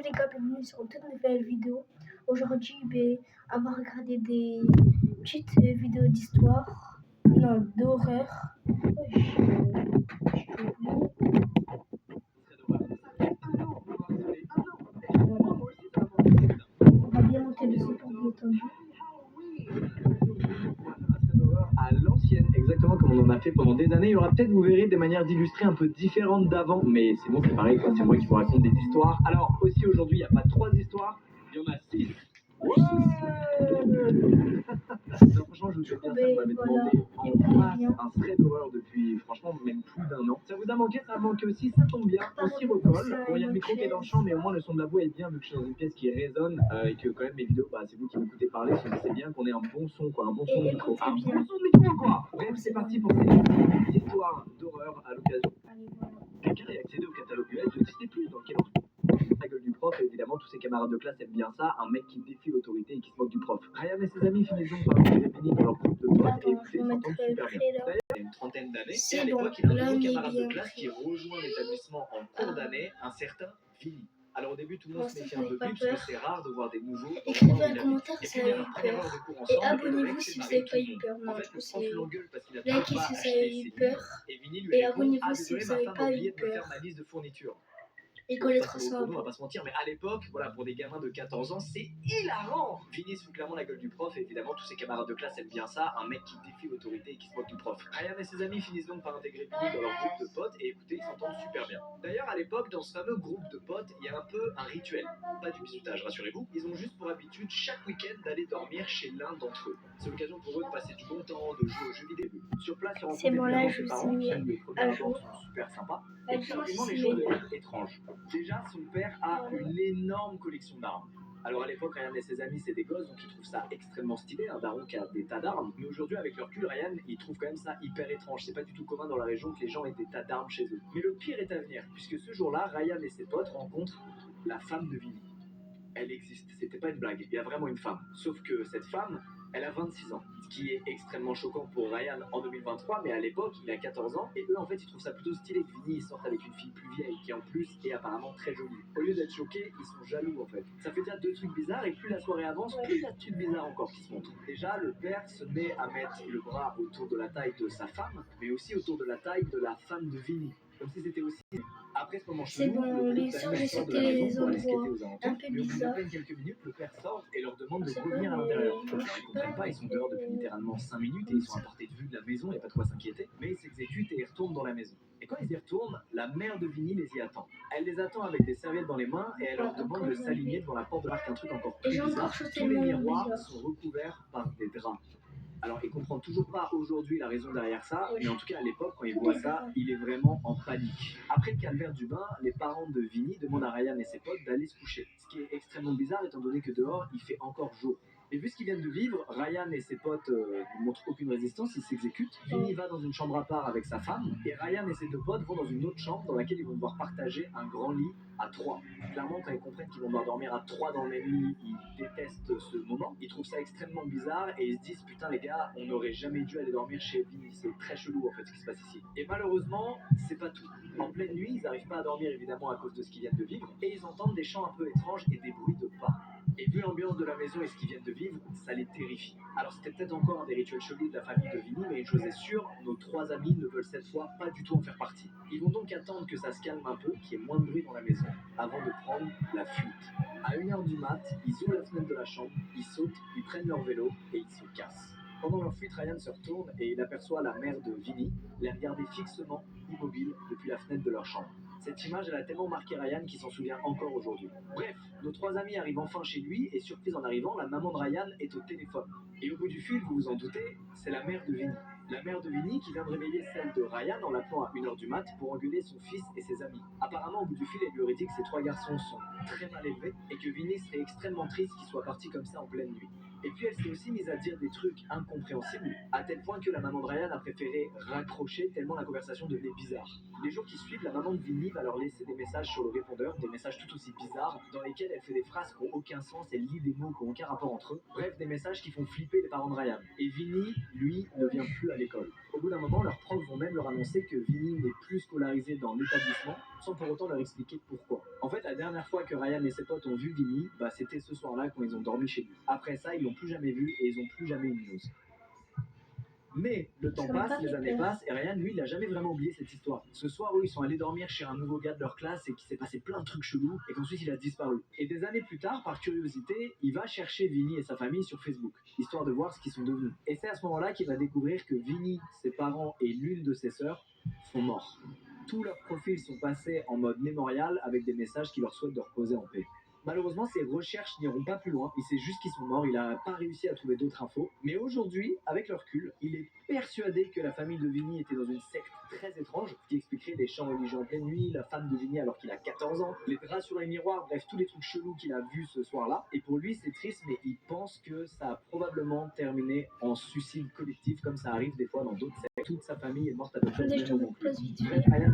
Salut les gars, bienvenue sur une toute nouvelle vidéo. Aujourd'hui, on va regarder des petites vidéos d'histoire, non, d'horreur. On va bien monter le son pour bien entendu. À l'ancienne, exactement comme on en a fait pendant des années. Il y aura peut-être, vous verrez, des manières d'illustrer un peu différentes d'avant, mais c'est bon, c'est pareil, quoi. C'est moi qui vous raconte des histoires. Alors, aussi aujourd'hui, il n'y a pas 3 histoires, il y en a 6. Non, franchement, je vous fais bien ça, vous m'avez demandé en masse un thread d'horreur depuis, franchement, même plus d'un an. Ça vous a manqué, ça a manqué aussi, ça tombe bien, on s'y recolle. Bon, il y a le micro qui est dans le champ, mais au moins le son de la voix est bien, vu que je suis dans une pièce qui résonne, et que quand même mes vidéos, c'est vous qui m'écoutez parler, c'est bien qu'on ait un bon son, quoi, un bon son de micro. Un bon son de micro, quoi. Bref, c'est parti pour ces histoires d'horreur à l'occasion. Quelqu'un a accédé au catalogue US, je ne sais plus dans quel ordre. La gueule du prof, et évidemment tous ses camarades de classe aiment bien ça, un mec qui défie l'autorité et qui se moque du prof. Ryan et ses amis finissent donc par intégrer Vinny dans leur groupe de potes et écouter, s'entendent super bien. D'ailleurs, il y a une trentaine d'années, et à l'époque, il a un nouveau camarade de classe qui rejoint l'établissement en cours d'année, un certain Vinny. Alors au début, tout le monde se méfie un peu plus, parce que c'est rare de voir des nouveaux. Écrivez un commentaire si ça a eu peur. Et abonnez-vous si vous n'avez pas eu peur. Non, du coup, c'est likez si ça a eu peur. Et abonnez-vous si vous n'avez pas eu peur. Et qu'on les transforme. On va pas se mentir, mais à l'époque, voilà, pour des gamins de 14 ans, c'est hilarant. Vinny se fout clairement la gueule du prof, et évidemment, tous ses camarades de classe aiment bien ça, un mec qui défie l'autorité et qui se moque du prof. Ryan et ses amis finissent donc par intégrer Vinny dans leur groupe de potes, et écoutez, ils s'entendent super bien. D'ailleurs, à l'époque, dans ce fameux groupe de potes, il y a un peu un rituel. Pas du bisoutage, rassurez-vous. Ils ont juste pour habitude, chaque week-end, d'aller dormir chez l'un d'entre eux. C'est l'occasion pour eux de passer du bon temps, de jouer aux jeux vidéo. Sur place, ils rencontrent évidemment ses parents, qui, le premier abord, sont super sympas. Et puis, rapidement, les choses deviennent étranges. Déjà, son père a une énorme collection d'armes. Alors à l'époque, Ryan et ses amis, c'est des gosses, donc ils trouvent ça extrêmement stylé, un daron qui a des tas d'armes. Mais aujourd'hui, avec leur recul, Ryan, il trouve quand même ça hyper étrange. C'est pas du tout commun dans la région que les gens aient des tas d'armes chez eux. Mais le pire est à venir, puisque ce jour-là, Ryan et ses potes rencontrent la femme de Vinny. Elle existe, c'était pas une blague, il y a vraiment une femme. Sauf que cette femme, elle a 26 ans, ce qui est extrêmement choquant pour Ryan en 2023, mais à l'époque, il a 14 ans, et eux, en fait, ils trouvent ça plutôt stylé que Vinny sorte avec une fille plus vieille, qui en plus est apparemment très jolie. Au lieu d'être choqués, ils sont jaloux, en fait. Ça fait déjà 2 trucs bizarres, et plus la soirée avance, plus il y a de trucs bizarres encore qui se montrent. Déjà, le père se met à mettre le bras autour de la taille de sa femme, mais aussi autour de la taille de la femme de Vinny. Comme si c'était aussi... Après ce moment chelou, bon, les sort, j'ai sauté les endroits un peu bizarres. Mais au bout de quelques minutes, le père sort et leur demande de revenir à l'intérieur. Alors ils comprennent pas, ils sont dehors depuis littéralement 5 minutes et ils sont à portée de vue de la maison, il n'y a pas de quoi s'inquiéter. Mais ils s'exécutent et ils retournent dans la maison. Et quand ils y retournent, la mère de Vinny les y attend. Elle les attend avec des serviettes dans les mains et elle leur demande de s'aligner devant la porte de l'arc, un truc encore plus bizarre. Tous les miroirs sont recouverts par des draps. Alors, il comprend toujours pas aujourd'hui la raison derrière ça, mais en tout cas, à l'époque, quand il voit ça, il est vraiment en panique. Après le calvaire du bain, les parents de Vinny demandent à Ryan et ses potes d'aller se coucher. Ce qui est extrêmement bizarre, étant donné que dehors, il fait encore jour. Et vu ce qu'ils viennent de vivre, Ryan et ses potes ne montrent aucune résistance, ils s'exécutent. Vinny va dans une chambre à part avec sa femme, et Ryan et ses 2 potes vont dans une autre chambre dans laquelle ils vont devoir partager un grand lit à 3. Clairement, quand ils comprennent qu'ils vont devoir dormir à 3 dans le même lit, ils détestent ce moment. Ils trouvent ça extrêmement bizarre et ils se disent putain les gars, on n'aurait jamais dû aller dormir chez Vinny. C'est très chelou en fait ce qui se passe ici. Et malheureusement, c'est pas tout. En pleine nuit, ils n'arrivent pas à dormir évidemment à cause de ce qu'ils viennent de vivre et ils entendent des chants un peu étranges et des bruits de pas. Et vu l'ambiance de la maison et ce qu'ils viennent de vivre, ça les terrifie. Alors c'était peut-être encore un des rituels chelous de la famille de Vinny, mais une chose est sûre, nos 3 amis ne veulent cette fois pas du tout en faire partie. Ils vont donc attendre que ça se calme un peu, qu'il y ait moins de bruit dans la maison, avant de prendre la fuite. À 1h du mat, ils ouvrent la fenêtre de la chambre, ils sautent, ils prennent leur vélo et ils se cassent. Pendant leur fuite, Ryan se retourne et il aperçoit la mère de Vinny les regarder fixement, immobile, depuis la fenêtre de leur chambre. Cette image, elle a tellement marqué Ryan qu'il s'en souvient encore aujourd'hui. Bref, nos 3 amis arrivent enfin chez lui et surprise en arrivant, la maman de Ryan est au téléphone. Et au bout du fil, vous vous en doutez, c'est la mère de Vinny. La mère de Vinny qui vient de réveiller celle de Ryan en l'appelant à 1h du mat pour engueuler son fils et ses amis. Apparemment, au bout du fil, elle lui aurait dit que ces 3 garçons sont très mal élevés et que Vinny serait extrêmement triste qu'ils soient partis comme ça en pleine nuit. Et puis elle s'est aussi mise à dire des trucs incompréhensibles, à tel point que la maman de Ryan a préféré raccrocher tellement la conversation devenait bizarre. Les jours qui suivent, la maman de Vinny va leur laisser des messages sur le répondeur, des messages tout aussi bizarres, dans lesquels elle fait des phrases qui n'ont aucun sens, elle lit des mots qui n'ont aucun rapport entre eux. Bref, des messages qui font flipper les parents de Ryan. Et Vinny, lui, ne vient plus à l'école. Au bout d'un moment, leurs profs vont même leur annoncer que Vinny n'est plus scolarisé dans l'établissement, sans pour autant leur expliquer pourquoi. En fait, la dernière fois que Ryan et ses potes ont vu Vinny, c'était ce soir-là quand ils ont dormi chez lui. Après ça, ils l'ont plus jamais vu et ils n'ont plus jamais eu de news. Mais le temps Ça m'a passe, pas les fait années peur. passent, et Ryan, lui, il a jamais vraiment oublié cette histoire. Ce soir où ils sont allés dormir chez un nouveau gars de leur classe et qu'il s'est passé plein de trucs chelous, et qu'ensuite il a disparu. Et des années plus tard, par curiosité, il va chercher Vinny et sa famille sur Facebook, histoire de voir ce qu'ils sont devenus. Et c'est à ce moment-là qu'il va découvrir que Vinny, ses parents et l'une de ses sœurs sont morts. Tous leurs profils sont passés en mode mémorial avec des messages qui leur souhaitent de reposer en paix. Malheureusement, ses recherches n'iront pas plus loin. Il sait juste qu'ils sont morts, il n'a pas réussi à trouver d'autres infos. Mais aujourd'hui, avec le recul, il est persuadé que la famille de Vinny était dans une secte très étrange, qui expliquerait des chants religieux en pleine nuit, la femme de Vinny alors qu'il a 14 ans, les draps sur les miroirs, bref, tous les trucs chelous qu'il a vus ce soir-là. Et pour lui, c'est triste, mais il pense que ça a probablement terminé en suicide collectif, comme ça arrive des fois dans d'autres sectes. Toute sa famille est morte à peu près au Attendez, je même te moment que lui. repose vite Bref, fait. Ryan